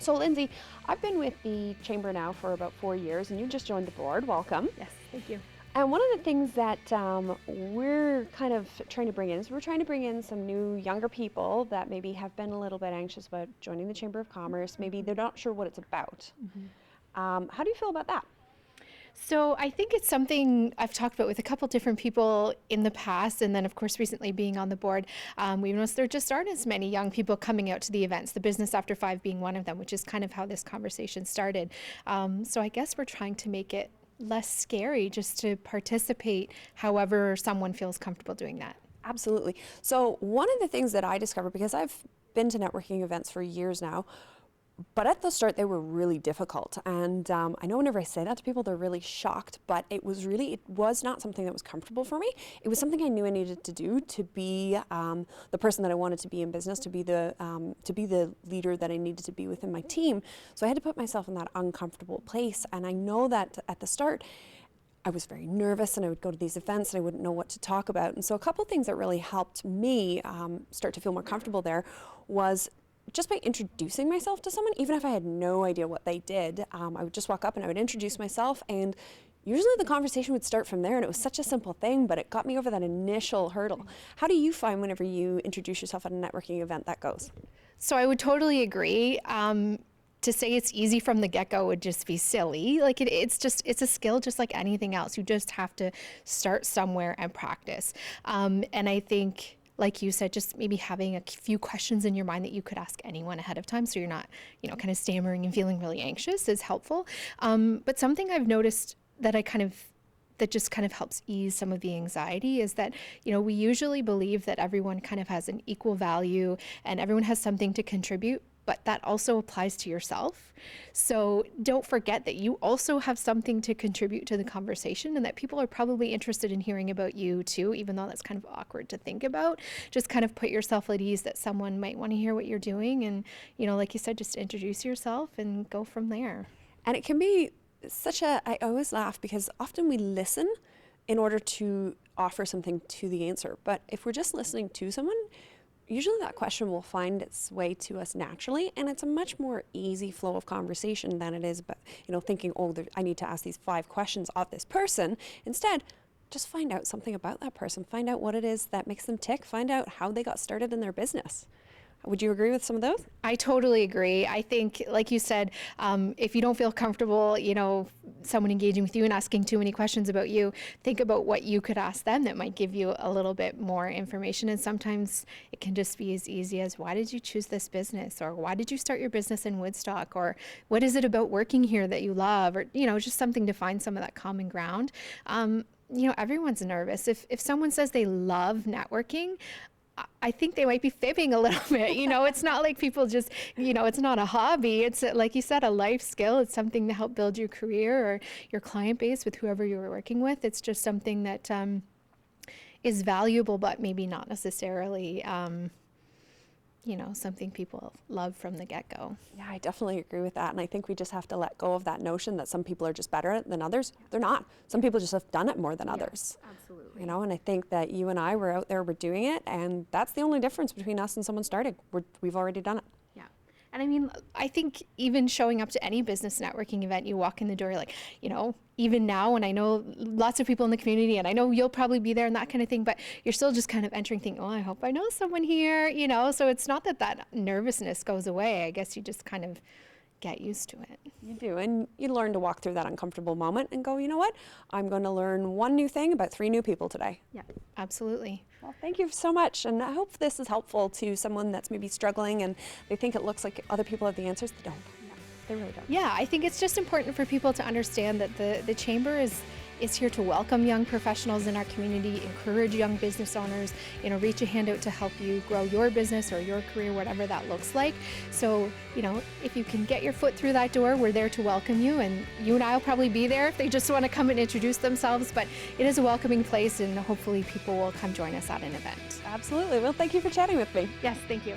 So Lindsay, I've been with the Chamber now for about 4 years, and you just joined the board. Welcome. Yes, thank you. And one of the things that we're kind of trying to bring in is we're trying to bring in some new younger people that maybe have been a little bit anxious about joining the Chamber of Commerce. Maybe they're not sure what it's about. How do you feel about that? So I think it's something I've talked about with a couple different people in the past, and then of course recently being on the board, we've noticed there just aren't as many young people coming out to the events, the Business After 5 being one of them, which is kind of how this conversation started. So I guess we're trying to make it less scary just to participate however someone feels comfortable doing that. Absolutely. So one of the things that I discovered, because I've been to networking events for years now, but at the start they were really difficult, and I know whenever I say that to people they're really shocked, but it was not something that was comfortable for me. It was something I knew I needed to do to be the person that I wanted to be in business, to be the leader that I needed to be within my team. So I had to put myself in that uncomfortable place, and I know that at the start I was very nervous, and I would go to these events and I wouldn't know what to talk about. And so a couple things that really helped me start to feel more comfortable there was just by introducing myself to someone. Even if I had no idea what they did, I would just walk up and I would introduce myself, and usually the conversation would start from there, and it was such a simple thing, but it got me over that initial hurdle. How do you find whenever you introduce yourself at a networking event that goes? So I would totally agree. To say it's easy from the get-go would just be silly. Like it's a skill just like anything else. You just have to start somewhere and practice. And I think, like you said, just maybe having a few questions in your mind that you could ask anyone ahead of time, so you're not, kind of stammering and feeling really anxious, is helpful. But something I've noticed that that just kind of helps ease some of the anxiety is that, we usually believe that everyone kind of has an equal value and everyone has something to contribute, but that also applies to yourself. So don't forget that you also have something to contribute to the conversation, and that people are probably interested in hearing about you too, even though that's kind of awkward to think about. Just kind of put yourself at ease that someone might want to hear what you're doing, and, like you said, just introduce yourself and go from there. And it can be I always laugh because often we listen in order to offer something to the answer. But if we're just listening to someone, usually that question will find its way to us naturally, and it's a much more easy flow of conversation than it is, but thinking, I need to ask these 5 questions of this person. Instead, just find out something about that person, find out what it is that makes them tick, find out how they got started in their business. Would you agree with some of those? I totally agree. I think, like you said, if you don't feel comfortable, someone engaging with you and asking too many questions about you, think about what you could ask them that might give you a little bit more information. And sometimes it can just be as easy as, why did you choose this business? Or why did you start your business in Woodstock? Or what is it about working here that you love? Or, just something to find some of that common ground. Everyone's nervous. If someone says they love networking, I think they might be fibbing a little bit. It's not like people just, it's not a hobby. It's, like you said, a life skill. It's something to help build your career or your client base with whoever you're working with. It's just something that is valuable, but maybe not necessarily, something people love from the get-go. Yeah, I definitely agree with that. And I think we just have to let go of that notion that some people are just better at it than others. They're not. Some people just have done it more than others. Absolutely. And I think that you and I were out there, we're doing it, and that's the only difference between us and someone starting. We've already done it. Yeah. And I think even showing up to any business networking event, you walk in the door, you're like, even now, and I know lots of people in the community, and I know you'll probably be there and that kind of thing, but you're still just kind of entering thinking, I hope I know someone here, so it's not that nervousness goes away. I guess you just kind of get used to it. You do, and you learn to walk through that uncomfortable moment and go, you know what, I'm going to learn one new thing about 3 new people today. Yeah, absolutely. Well, thank you so much, and I hope this is helpful to someone that's maybe struggling and they think it looks like other people have the answers. They don't. They really don't. Yeah, I think it's just important for people to understand that the Chamber is here to welcome young professionals in our community, encourage young business owners, reach a hand out to help you grow your business or your career, whatever that looks like. So, if you can get your foot through that door, we're there to welcome you, and you and I will probably be there if they just want to come and introduce themselves, but it is a welcoming place, and hopefully people will come join us at an event. Absolutely. Well, thank you for chatting with me. Yes, thank you.